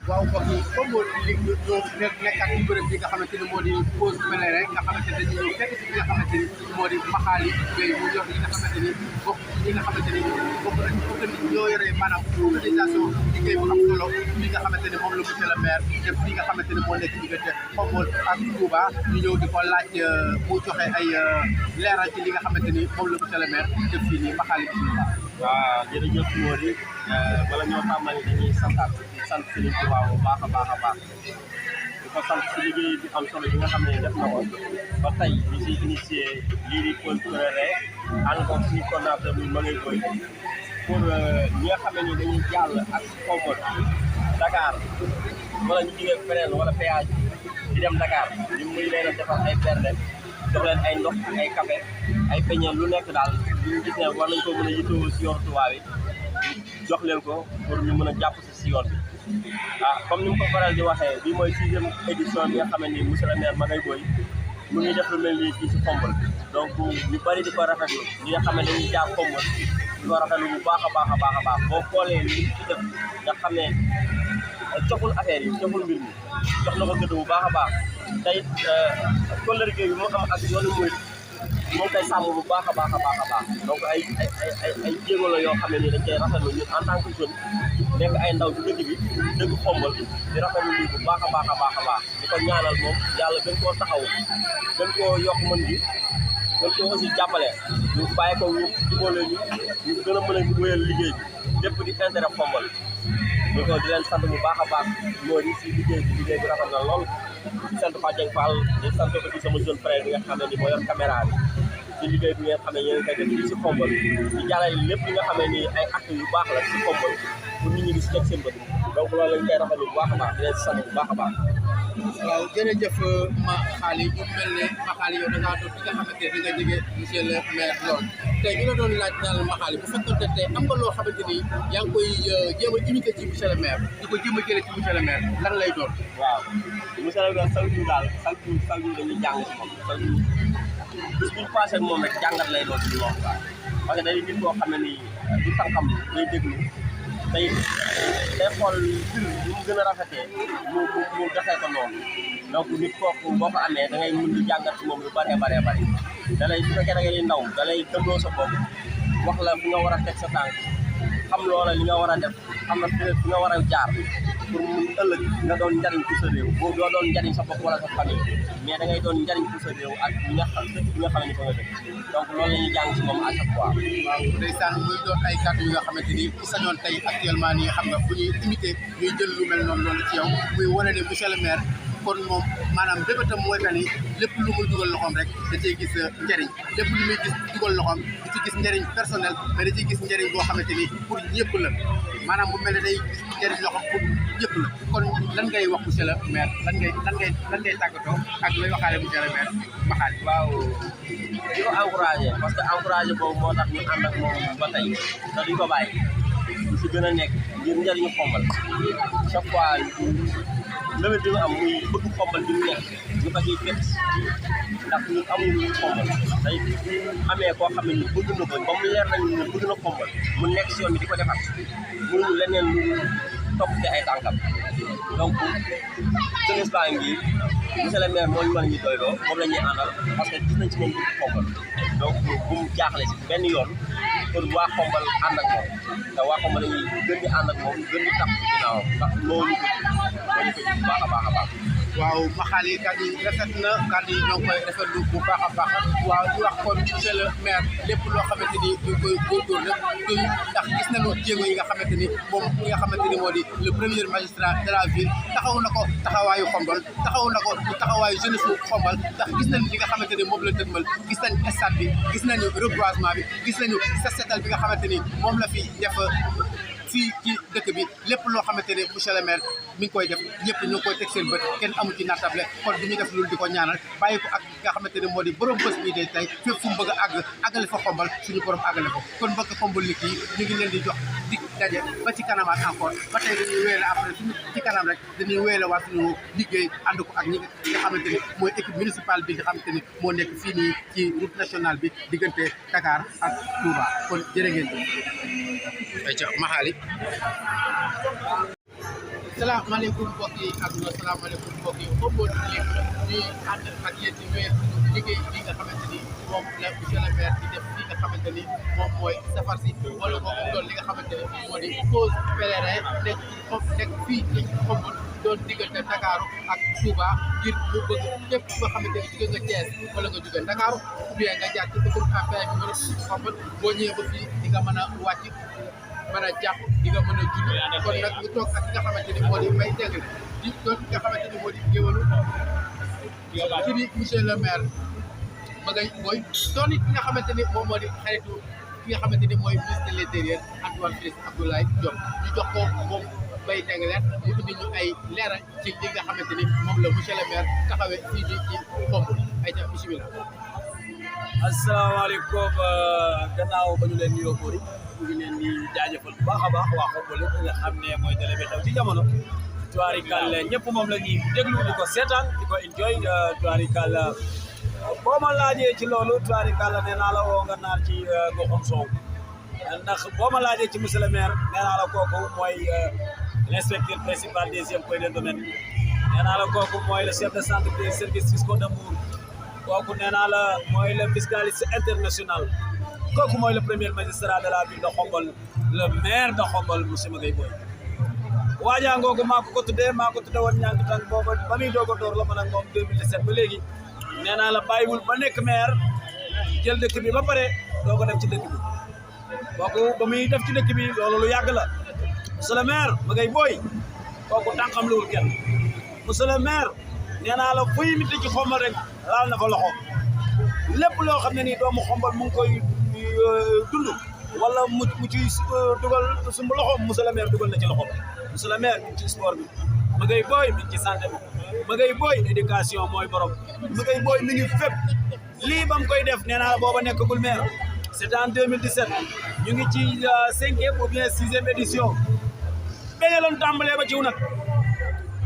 waaw mbokk yi comme li ñoo nekkat ci bërëb bi nga xamante ni moo di pause pèlerin nga xamante ne dañuy ñëw fekk ci li nga xamante ni moo di Maxaali Gueye mu yor li nga xamante ni bokk ñi nga xamante ni bokk nañ bokk nañ ñoo yore maanaam organisation liggéey bu am solo li nga xamante ni moom la monsieur le maire def li nga xamante ni moo nekk diggante Xombol ak Touba ñu ñëw di ko laaj mu joxe ay leeral ci li nga xamante ni moom la monsieur le maire def fii nii Maxaali bisimilah. waaw jërëjëf Mody bala ñoo tàmbali dañuy sant Serigne Touba bu baax a baax a baax di ko sant si liggéey bi am solo bi nga xam ne def na ko ba tey ñu siy initié lii di pause pèlerin ànd ko suñu coordonnateur bi ma ngay koy pour ñi nga xam ne ni dañuy jàll ak Xombol Dakar wala ñu jógee feneen wala péage di dem Dakar ñu muy leen a defal ay bernde jox leen ay ndox ay café ay peñe lu nekk daal ñu gis ne war nañ ko mën a yittewoo si yoon Touba bi jox leen ko pour ñu mën a jàpp si yoon bi comme ni mu ko faral di waxee bii mooy 6e édition bi nga xam ne ni monsieur le maire Magaye Boye mu ngi def lu mel nii fii si Xombol donc ñu bëri di ko rafetlu ñi nga xam ne dañuy jaar Xombol di ko rafetlu bu baax a baax a baax a baax boo xoolee li ci def nga xam ne coful affaire yi coful mbir mi jox na ko gëdd bu baax a baax tey kóllëre bi mu am ak yoonu muy moom koy sàmm bu baax a baax a baax a baax donc ay jéego la yoo xam ne nii dañ koy rafetlu ñun en tant que jeune nekk ay ndaw ci dëkk bi dëkk Xombol di rafetlu lii bu baax a baax a baax a baax di ko ñaanal moom yàlla gën koo taxaw gën koo yokk mën gi gën koo aussi jàppale ñu bàyyi ko ñu jubóole ñu gën a mën a wéyal liggéey bi lépp di intérêt Xombol ñu ko di leen sant bu baax a baax moo di si liggéey bi rafet na lool di sant Fatou Dieng Fall di sant aussi sama jeune frère bi nga xam ne ni moo yor caméra bi ci liggéey bi nga xam ne yéen a koy def fii si Xombol di jàllale lépp li nga xam ne nii ay actes yu baax la si Xombol pour nit ñi di si teg seen bët donc loolu lañ koy rafetlu bu baax a baax di leen sant bu baax a baax. waaw jërëjëf Maxaali ñu mel ne Maxaali yow da ngaa doon ki nga xamante ne da nga jege monsieur le maire lool tey ñu la doon laaj daal Maxaali bu fekkoon ne tey am nga loo xamante ni yaa ngi koy jéem a imité ci monsieur le maire di ko jéem a jëlee ci monsieur le maire lan lay doon. waaw monsieur le maire chaque jour daal chaque jour dañuy jàng si moom chaque jour bis bu ñu passé moom rek jàngat lay doon ci moom quoi parce que day nit koo xam ne nii du tànkam day déglu day xool mbir mu gën a rafetee mu defee ko noonu donc nit kooku boo ko amee da ngay mën di jàngat ci moom lu bëree bëri da lay su fekkee da ngay ndaw da lay dëmloo sa bopp wax la fi nga war a teg sa tànk xam loola li nga war a def xam na fi nga war a jaar pour mu ëllëg nga doon njariñ pour sa réew boo doo doon njariñ sa bopp wala sa famille mais da ngay doon njariñ pour sa réew ak ñi nga xam ne fa nga dëkk donc loolu la ñuy jàng si moom à chaque fois. waaw ndeysaan muy doon ay kàddu yi nga xamante ni ku sañoon tey actuellement nii xam nga bu ñuy imité ñuy jël lu mel noonu loolu ci yow muy wane ne monsieur le maire kon moom maanaam bébétam mooy que ni lépp lu muy dugal loxoom rek da cey gis njëriñ lépp lu muy gis dugal loxoom da ci gis njëriñ personnel mais da ciy gis njëriñ boo xamante ni pour ñëpp la maanaam bu mel ne day gis njëriñ loxoom pour ñëpp la kon lan ngay wax monsieur le maire lan ngay tàggatoo ak lay waxaale monsieur le maire Maxaali. waaw di ko encouragé parce que encouragé boobu moo tax ñu ànd ak moom ba tey te duñ ko bàyyi ñu si gën a nekk ngir njëriñu Xombol chaque fois lëwét bi nga am muy bëgg Xombol bi mu nekk ñu ko ciy fekk ndax ñun amuñu lu Xombol tey amee koo xam ne ni bëgg na ko ba mu leer nañu ne bëgg na Xombol mu nekk si yoon bi di ko defar mënuñu leneen lu topp ci ay tànkam donc jeunesse baa ngi monsieur le maire moo ñu mën a ñu doyloo moom la ñuy àndal parce que gis nañ ci moom bëgg Xombol donc bu mu jaaxle si benn yoon pour waa Xombol ànd ak moom te waa Xombol dañuy gën di ànd ak moom gën di tax ci ginnaawam ndax moo ñu ko bu baax a baax a baax. waaw Maxaali kàddu yi rafet na kàddu yi ñoo ngi koy rafetlu bu baax a baax waaw di wax kon monsieur le maire lépp loo xamante ni ñu koy góorgóorlu rek doyul ndax gis nañu jéego yi nga xamante ni moom li nga xamante ni moo di le premier magistrat de la ville taxaw na ko taxawaayu Xombol taxaw na ko taxawaayu jeunesse su Xombol ndax gis nañu li nga xamante ni moom la dëgmal gis nañu stade bi gis nañu reboisement bi gis nañu set setal bi nga xamante ni moom la fi def fii ci dëkk bi lépp loo xamante ne monsieur le maire mi ngi koy def ñëpp ñu ngi koy teg seen bët kenn amu ci nattable kon du ñu def loolu di ko ñaanal bàyyi ko ak nga xamante ne moo di borom bés bii de tey fépp fu mu bëgg a àggale fa Xombol suñu borom àggale ko kon mbokk Xombol nit yi ñu ngi leen di jox dig daje ba ci kanamaat encore ba tey dañuy wéyale après suñu ci kanam rek dañuy wéyale waa suñu liggéey ànd ko ak ñi nga xamante ni mooy équipe municipale bi nga xamante ni moo nekk fii nii ci route nationale bi diggante Dakar ak Touba kon jërë ngeen jëf. ayca Maxaali salaamaaleykum mbokk yi ak salaamaaleykum mbokk yi Khombole ñuy ànd ak yéen ci weer liggéey bi nga xamante ni moom la monsieur le maire di def li nga xamante ni moom mooy safar si wala moom doon li nga xamante ni moo di pause pèlerin nekk fii ci Khombole doon diggante Ndakaaru ak Touba ngir mu bëgg képp nga xamante ni jóge nga Thiès wala nga jóge Ndakaaru ou bien nga jaar ci dëkkul affaire bi wala Khombole boo ñëwee ba fii di nga mën a wàcc mën a jàpp di nga mën a julli kon nag ñu toog ak ki nga xamante ni moo di Mbaye Tengue di doon ki nga xamante ni moo di géwalu ci di monsieur le maire Magaye Boye doon it ki nga xamante ni moom moo di xaritu ki nga xamante ni mooy ministre de l'intérieur Antoine Félix Abdoulaye Diome ñu jox ko moom Mbaye Tengue leen mu indi ñu ay leeral ci li nga xamante ni moom la monsieur le maire taxawee fii di ci Khombole ay ca bismillah. asalaamaaleykum gannaaw ba ñu leen nuyoo Mori ñu ngi leen di jaajëfal bu baax a baax waa Khombole nga xam ne mooy télé bi xew ci jamono tubaarikàll ñëpp moom la ñuy déglu di ko seetaan di ko enjoy tubaarikàll boo ma laajee ci loolu tubaarikàll nee naa la woo nga naan ci goxum soow ndax boo ma laajee ci monsieur le maire nee naa la kooku mooy l'inspecteur principal des impôts et des domaines nee naa la kooku mooy le chef de centre des services fiscaux de Mbour kooku nee naa la mooy le fiscaliste international kooku mooy le premier magistrat de la ville de Khombole le maire de Khombole monsieur Magaye Boye waajaa ngoogu maa ko tuddee woon ñànk tànk booba ba muy doog a door la man ak moom 2017 ba léegi nee naa la bàyyiwul ba nekk maire jël dëkk bi ba pare doog a dem ci dëkk bi kooku ba muy def ci dëkk bi loolu lu yàgg la monsieur le maire Magaye Boye kooku tànkam luwul kenn monsieur le maire nee naa la fuy miti ci Khombole rek laal na fa loxo lépp loo xam ne nii doomu Khombole mu ngi koy dund wala mu ci dugal sumb loxo monsieur le maire dugal na ci loxo monsieur le maire mi ngi ci sport bi Magaye Boye mi ngi ci santé bi Magaye Boye éducation mooy borom Magaye Boye mi ngi fépp lii ba mu koy def nee naa la booba nekkagul maire c'était en 2017 ñu ngi ci 5e ou bien 6e édition dañu doon tàmbalee ba ciw nag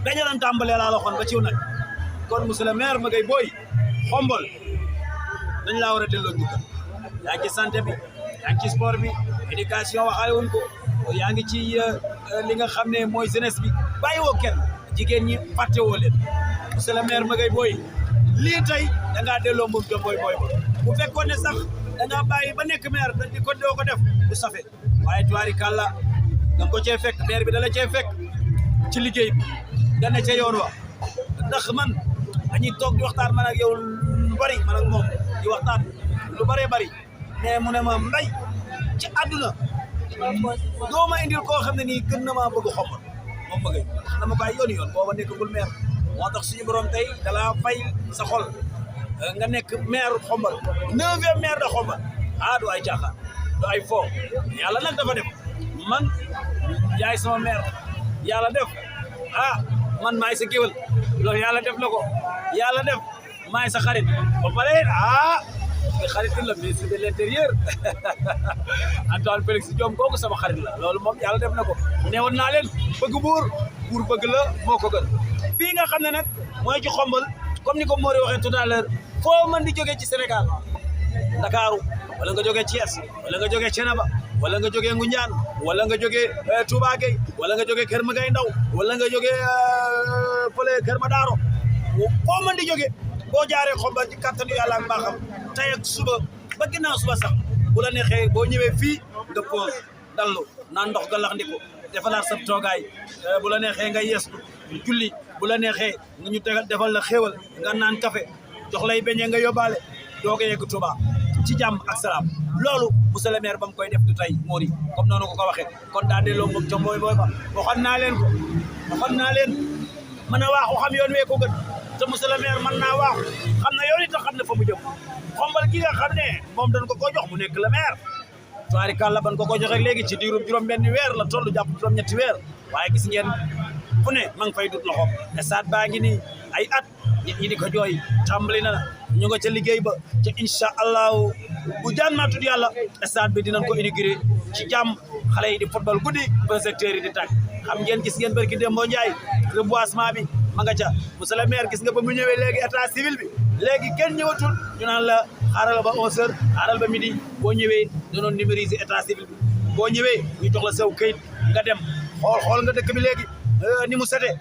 dañu doon tàmbalee laa la waxoon ba ciw nag kon monsieur le maire Magaye Boye Khombole dañ laa war a delloo njukkal yaa ngi ci santé bi yaa ngi ci sport bi éducation waxaale wuñ ko yaa ngi ci li nga xam ne mooy jeunesse bi bàyyiwoo kenn jigéen ñi fàttewoo leen monsieur le maire Magaye Boye lii tey da ngaa delloo moom jom Boye Boye bu fekkoon ne sax da ngaa bàyyi ba nekk maire da di ko doo ko def du safe waaye tubaarikàlla da nga ko cee fekk maire bi da la cee fekk ci liggéey bi dana ca yoon wa ndax man dañuy toog di waxtaan man ak yow lu bari man ak moom di waxtaan lu bëree bëri mais mu ne ma Mbaye ci àdduna doo ma indil koo xam ne nii gën na maa bëgg Khombole moom Magaye wax na ma ko ay yoon booba nekkagul maire moo tax suñu borom tey dalaa fay sa xol nga nekk maire Khombole 9e maire de Khombole du ay caaxaan du ay fo yàlla nag dafa def man yaay sama maire yàlla def man maay sa géwël loolu yàlla def na ko yàlla def maay sa xarit ba pare xarit la ministre de l'intérieur Antoine Félix Diome kooku sama xarit la loolu moom yàlla def na ko newoon naa leen bëgg buur bëgg la moo ko gën fii nga xam ne nag mooy ci Khombole comme ni ko Mori waxee tout à l'heure foo mën di jógee ci Sénégal Ndakaaru wala nga jógee Thiès wala nga jógee Thiénaba wala nga jógee Ngoundiane wala nga jógee Touba Gueye wala nga jógee Kër Magaye Ndaw wala nga jógee fële Kër Madaro foo mën di jógee boo jaaree Khombole ci kattanu yàlla ak mbaaxam tey ak suba ba ginnaaw suba sax bu la neexee boo ñëwee fii nga pause dallu naan ndox ga lax ndiko defalaat sa toogaay bu la neexee nga yeeslu julli bu la neexee nga ñu tegal defal la xéewal nga naan café jox lay beñee nga yóbbaale doog a yegg Touba ci jàmm ak salaam loolu monsieur le maire ba mu koy def du tey Mori comme noonu ko waxee kon daa delloo moom ca Boye Boye ba waxoon naa leen mën a waaxu xam yoon wee ko gën te monsieur le maire mën naa waaxu xam na yoon it xam ne fa mu jëm Khombole gi nga xam ne moom dañ ko jox mu nekk le maire tubaarikàlla ban ko joxe léegi ci diirum juróom-benni weer la toll jàpp juróom-ñetti weer waaye gis ngeen fu ne ma ngi fay dut loxoom stade baa ngi nii ay at nit ñi di ko jooy tàmbali na ñu nga ca liggéey ba ca incha allahu bu jaan maa tudd yàlla stade bi dinañ ko inauguré ci jàmm xale yi di football guddi projecteurs yi di tàgg xam ngeen gis ngeen barki Demba Ndiaye reboisement bi ma nga ca monsieur le maire gis nga ba mu ñëwee léegi état civil bi léegi kenn ñëwatul ñu naan la xaaral ba 11h xaaral ba midi boo ñëwee danoon numériser état civil bi boo ñëwee ñu jox la sew këyit nga dem xool nga dëkk bi léegi ni mu setee